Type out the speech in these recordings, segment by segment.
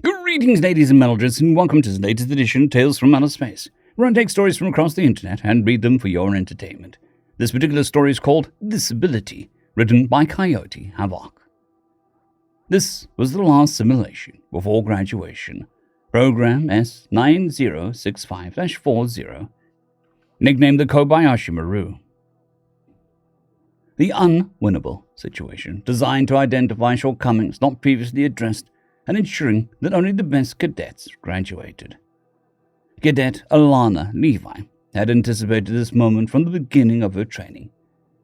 Greetings, ladies and melodists, and welcome to the latest edition of Tales from Outer Space, where I take stories from across the internet and read them for your entertainment. This particular story is called Disability, written by Coyote Havoc. This was the last simulation before graduation, Program S9065-40, nicknamed the Kobayashi Maru. The Unwinnable situation, designed to identify shortcomings not previously addressed and ensuring that only the best cadets graduated. Cadet Alana Levi had anticipated this moment from the beginning of her training,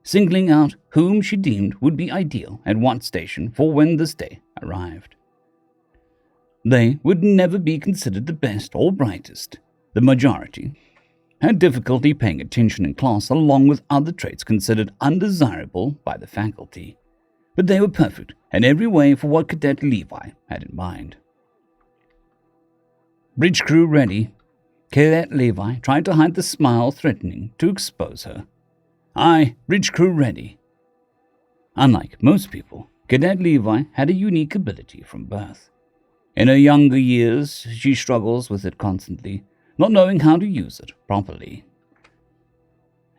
singling out whom she deemed would be ideal at what station for when this day arrived. They would never be considered the best or brightest. The majority had difficulty paying attention in class along with other traits considered undesirable by the faculty, but they were perfect in every way for what Cadet Levi had in mind. Bridge crew ready. Cadet Levi tried to hide the smile threatening to expose her. Aye, bridge crew ready. Unlike most people, Cadet Levi had a unique ability from birth. In her younger years, she struggles with it constantly, not knowing how to use it properly.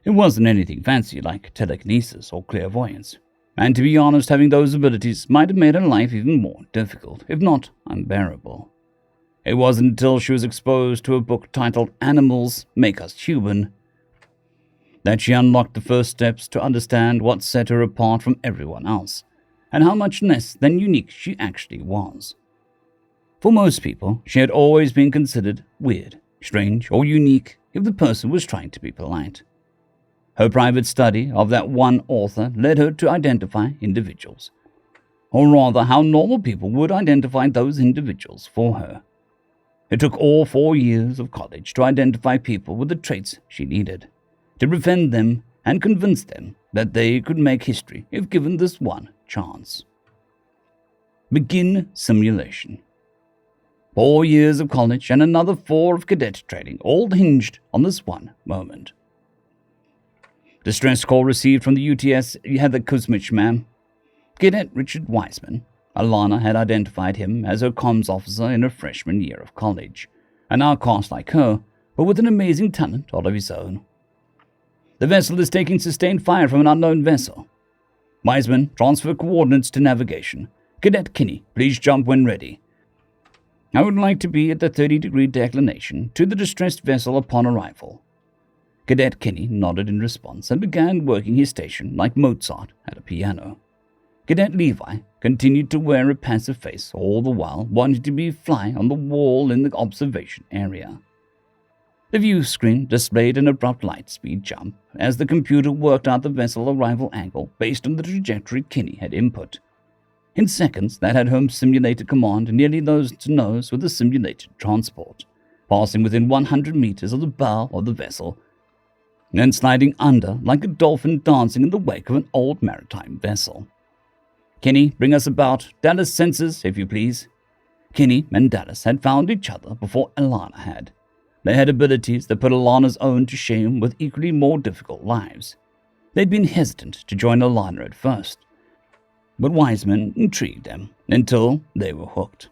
It wasn't anything fancy like telekinesis or clairvoyance, and to be honest, having those abilities might have made her life even more difficult, if not unbearable. It wasn't until she was exposed to a book titled Animals Make Us Human that she unlocked the first steps to understand what set her apart from everyone else, and how much less than unique she actually was. For most people, she had always been considered weird, strange, or unique if the person was trying to be polite. Her private study of that one author led her to identify individuals, or rather how normal people would identify those individuals for her. It took all 4 years of college to identify people with the traits she needed, to befriend them and convince them that they could make history if given this one chance. Begin simulation. 4 years of college and another 4 of cadet training, all hinged on this one moment. Distress call received from the UTS Heather Kuzmich, ma'am. Cadet Richard Wiseman. Alana had identified him as her comms officer in her freshman year of college, an outcast like her, but with an amazing talent all of his own. The vessel is taking sustained fire from an unknown vessel. Wiseman, transfer coordinates to navigation. Cadet Kinney, please jump when ready. I would like to be at the 30-degree declination to the distressed vessel upon arrival. Cadet Kinney nodded in response and began working his station like Mozart at a piano. Cadet Levi continued to wear a passive face, all the while wanting to be a fly on the wall in the observation area. The view screen displayed an abrupt light speed jump as the computer worked out the vessel arrival angle based on the trajectory Kinney had input. In seconds, that had her simulated command nearly nose to nose with the simulated transport, passing within 100 meters of the bow of the vessel, and sliding under like a dolphin dancing in the wake of an old maritime vessel. Kinney, bring us about. Dallas sensors, if you please. Kinney and Dallas had found each other before Alana had. They had abilities that put Alana's own to shame with equally more difficult lives. They'd been hesitant to join Alana at first, but Wiseman intrigued them until they were hooked.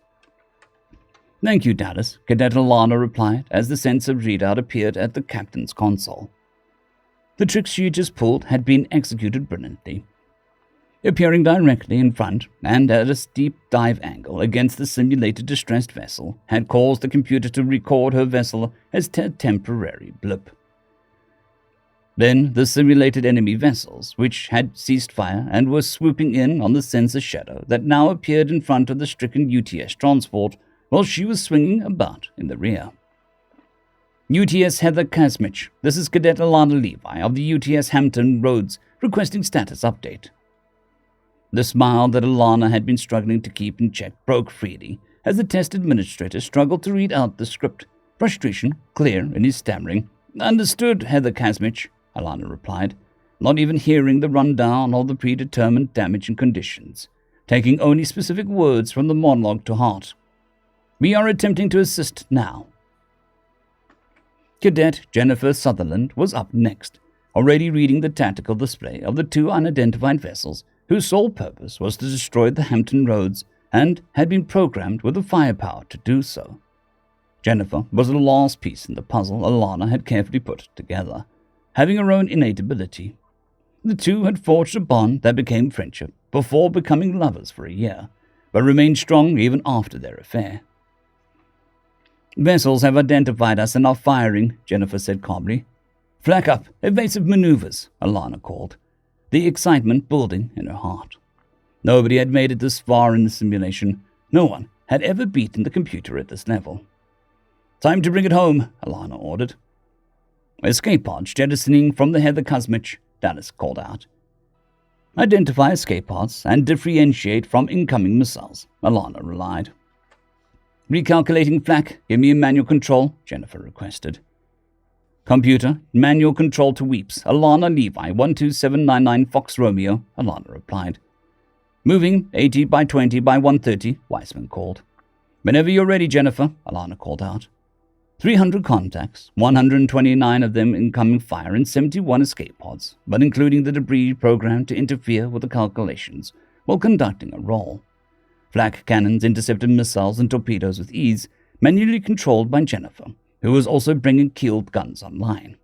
Thank you, Dallas, Cadet Alana replied as the sensor readout appeared at the captain's console. The trick she just pulled had been executed brilliantly. Appearing directly in front and at a steep dive angle against the simulated distressed vessel had caused the computer to record her vessel as a temporary blip. Then the simulated enemy vessels, which had ceased fire and were swooping in on the sensor shadow that now appeared in front of the stricken UTS transport while she was swinging about in the rear. UTS Heather Kuzmich, this is Cadet Alana Levi of the UTS Hampton Roads requesting status update. The smile that Alana had been struggling to keep in check broke freely as the test administrator struggled to read out the script, frustration clear in his stammering. Understood, Heather Kuzmich, Alana replied, not even hearing the rundown of the predetermined damage and conditions, taking only specific words from the monologue to heart. We are attempting to assist now. Cadet Jennifer Sutherland was up next, already reading the tactical display of the 2 unidentified vessels whose sole purpose was to destroy the Hampton Roads and had been programmed with the firepower to do so. Jennifer was the last piece in the puzzle Alana had carefully put together, having her own innate ability. The two had forged a bond that became friendship before becoming lovers for a year, but remained strong even after their affair. "Vessels have identified us and are firing," Jennifer said calmly. "Flak up, evasive maneuvers," Alana called, the excitement building in her heart. Nobody had made it this far in the simulation. No one had ever beaten the computer at this level. "Time to bring it home," Alana ordered. "Escape pods jettisoning from the Heather Kuzmich," Dallas called out. "Identify escape pods and differentiate from incoming missiles," Alana relied. "Recalculating flak, give me a manual control," Jennifer requested. "Computer, manual control to Weeps, Alana Levi, 12799 Fox Romeo," Alana replied. "Moving, 80 by 20 by 130, Weissman called. "Whenever you're ready, Jennifer," Alana called out. 300 contacts, 129 of them incoming fire, and 71 escape pods, but including the debris programmed to interfere with the calculations while conducting a roll. Flak cannons intercepted missiles and torpedoes with ease, manually controlled by Jennifer, who was also bringing keeled guns online.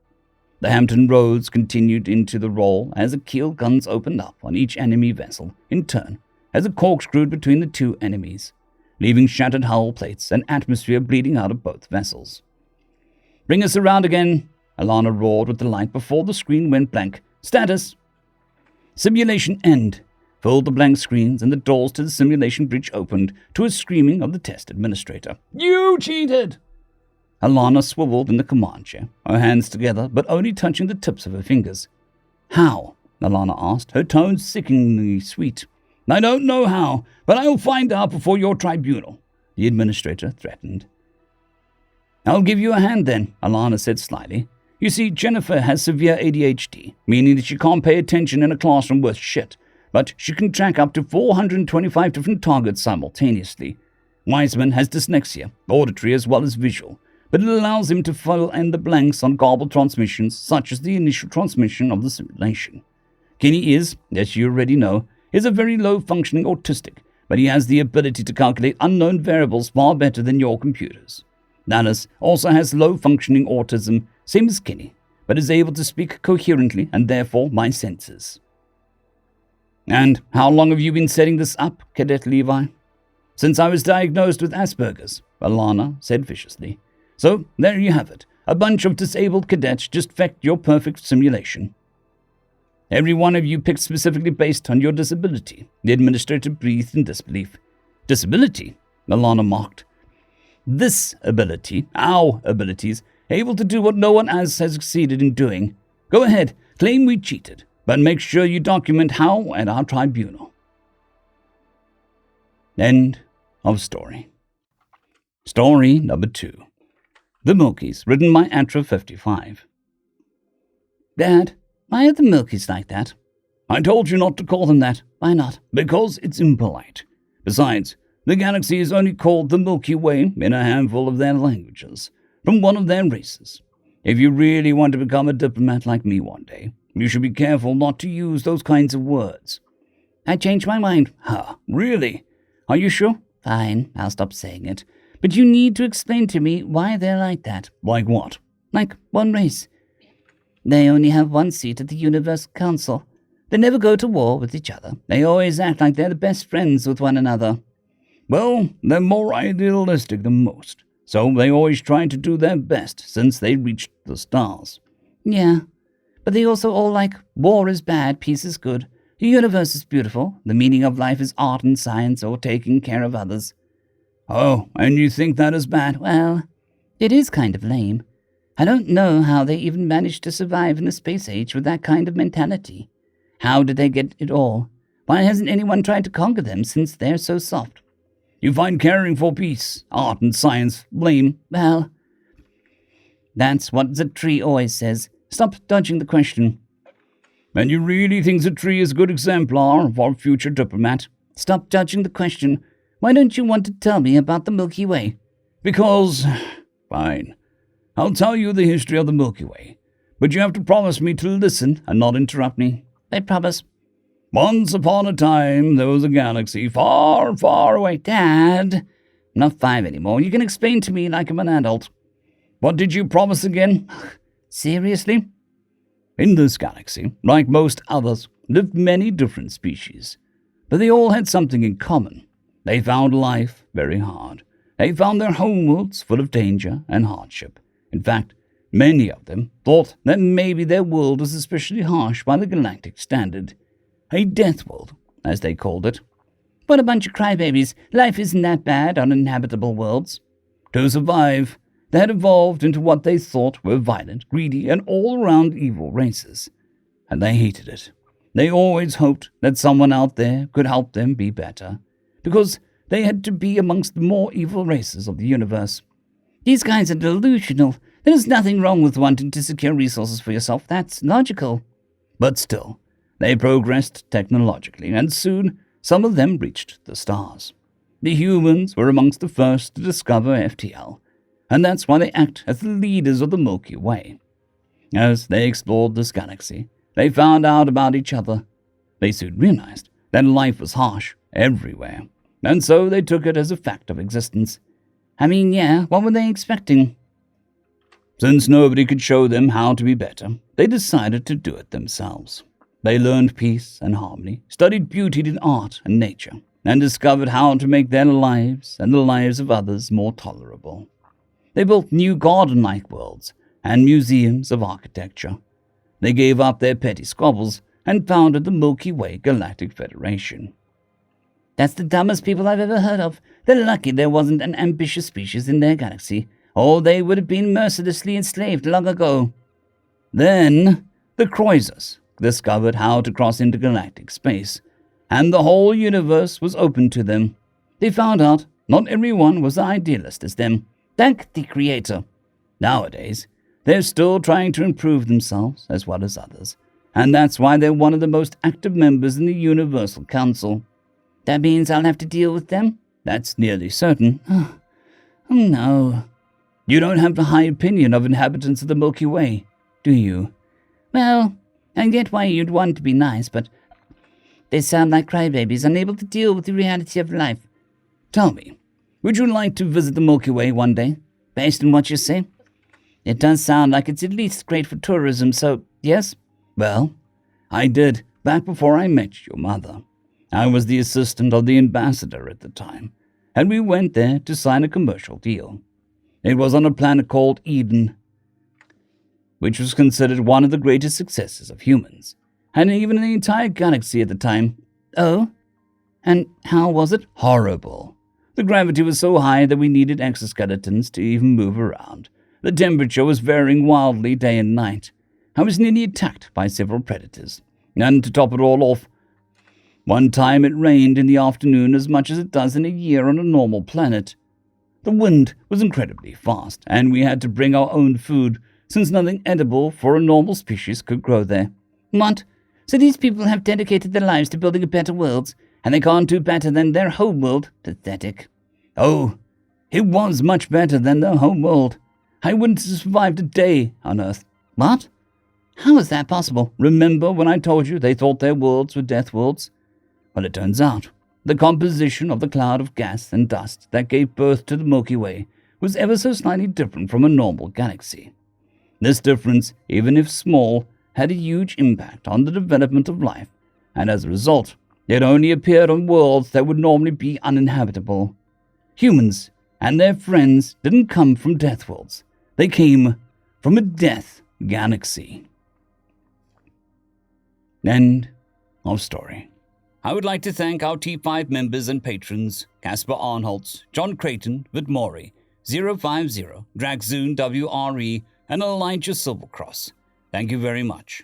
The Hampton Roads continued into the roll as the keeled guns opened up on each enemy vessel in turn as it corkscrewed between the two enemies, leaving shattered hull plates and atmosphere bleeding out of both vessels. "Bring us around again," Alana roared with delight before the screen went blank. "Status!" "Simulation end," filled the blank screens, and the doors to the simulation bridge opened to a screaming of the test administrator. "You cheated!" Alana swiveled in the command chair, her hands together but only touching the tips of her fingers. "How?" Alana asked, her tone sickeningly sweet. "I don't know how, but I'll find out before your tribunal," the administrator threatened. "I'll give you a hand then," Alana said slyly. "You see, Jennifer has severe ADHD, meaning that she can't pay attention in a classroom worth shit, but she can track up to 425 different targets simultaneously. Wiseman has dyslexia, auditory as well as visual, but it allows him to fill in the blanks on garbled transmissions such as the initial transmission of the simulation. Kenny is, as you already know, is a very low-functioning autistic, but he has the ability to calculate unknown variables far better than your computers. Dallas also has low-functioning autism, same as Kenny, but is able to speak coherently and therefore my senses." "And how long have you been setting this up, Cadet Levi?" "Since I was diagnosed with Asperger's," Alana said viciously. "So there you have it. A bunch of disabled cadets just fecked your perfect simulation." "Every one of you picked specifically based on your disability," the administrator breathed in disbelief. "Disability?" Alana mocked. "This ability, our abilities, able to do what no one else has succeeded in doing. Go ahead, claim we cheated, but make sure you document how at our tribunal." End of story. Story number 2. The Milkies, written by Atra55. "Dad, why are the Milkies like that?" "I told you not to call them that." "Why not?" "Because it's impolite. Besides, the galaxy is only called the Milky Way in a handful of their languages, from one of their races. If you really want to become a diplomat like me one day, you should be careful not to use those kinds of words." "I changed my mind." "Huh, really? Are you sure?" "Fine, I'll stop saying it. But you need to explain to me why they're like that." "Like what?" "Like one race. They only have one seat at the Universal Council. They never go to war with each other. They always act like they're the best friends with one another." "Well, they're more idealistic than most, so they always try to do their best since they reached the stars." "Yeah, but they also all like, war is bad, peace is good. The universe is beautiful. The meaning of life is art and science or taking care of others." "Oh, and you think that is bad?" "Well, it is kind of lame. I don't know how they even managed to survive in the space age with that kind of mentality. How did they get it all? Why hasn't anyone tried to conquer them since they're so soft?" "You find caring for peace, art, and science lame?" "Well, that's what the tree always says. Stop dodging the question." "And you really think the tree is a good exemplar for a future diplomat?" "Stop dodging the question. Why don't you want to tell me about the Milky Way?" "Because... Fine. I'll tell you the history of the Milky Way, but you have to promise me to listen and not interrupt me." "I promise." Once upon a time, there was a galaxy far, far away. Dad, I'm not 5 anymore. You can explain to me like I'm an adult. What did you promise again? Seriously? In this galaxy, like most others, lived many different species. But they all had something in common. They found life very hard. They found their homeworlds full of danger and hardship. In fact, many of them thought that maybe their world was especially harsh by the galactic standard. A death world, as they called it. What a bunch of crybabies. Life isn't that bad on inhabitable worlds. To survive, they had evolved into what they thought were violent, greedy, and all-around evil races. And they hated it. They always hoped that someone out there could help them be better, because they had to be amongst the more evil races of the universe. These guys are delusional. There's nothing wrong with wanting to secure resources for yourself. That's logical. But still, they progressed technologically, and soon some of them reached the stars. The humans were amongst the first to discover FTL, and that's why they act as the leaders of the Milky Way. As they explored this galaxy, they found out about each other. They soon realized that life was harsh everywhere, and so they took it as a fact of existence. I mean, yeah, what were they expecting? Since nobody could show them how to be better, they decided to do it themselves. They learned peace and harmony, studied beauty in art and nature, and discovered how to make their lives and the lives of others more tolerable. They built new garden-like worlds and museums of architecture. They gave up their petty squabbles and founded the Milky Way Galactic Federation. That's the dumbest people I've ever heard of. They're lucky there wasn't an ambitious species in their galaxy, or they would have been mercilessly enslaved long ago. Then, the Croisers discovered how to cross intergalactic space, and the whole universe was open to them. They found out not everyone was an idealist as them. Thank the Creator. Nowadays, they're still trying to improve themselves as well as others, and that's why they're one of the most active members in the Universal Council. That means I'll have to deal with them? That's nearly certain. Oh no. You don't have a high opinion of inhabitants of the Milky Way, do you? Well, I get why you'd want to be nice, but they sound like crybabies, unable to deal with the reality of life. Tell me, would you like to visit the Milky Way one day, based on what you say? It does sound like it's at least great for tourism, so yes? Well, I did, back before I met your mother. I was the assistant of the ambassador at the time, and we went there to sign a commercial deal. It was on a planet called Eden, which was considered one of the greatest successes of humans, and even in the entire galaxy at the time. Oh? And how was it? Horrible. The gravity was so high that we needed exoskeletons to even move around. The temperature was varying wildly day and night. I was nearly attacked by several predators. And to top it all off, one time it rained in the afternoon as much as it does in a year on a normal planet. The wind was incredibly fast, and we had to bring our own food, since nothing edible for a normal species could grow there. What? So these people have dedicated their lives to building a better world, and they can't do better than their home world? Pathetic. Oh, it was much better than their home world. I wouldn't have survived a day on Earth. What? How is that possible? Remember when I told you they thought their worlds were death worlds? Well, it turns out the composition of the cloud of gas and dust that gave birth to the Milky Way was ever so slightly different from a normal galaxy. This difference, even if small, had a huge impact on the development of life, and as a result, it only appeared on worlds that would normally be uninhabitable. Humans and their friends didn't come from death worlds. They came from a death galaxy. End of story. I would like to thank our T5 members and patrons, Casper Arnholtz, John Creighton, Vitmori, 050, Dragzoon WRE, and Elijah Silvercross. Thank you very much.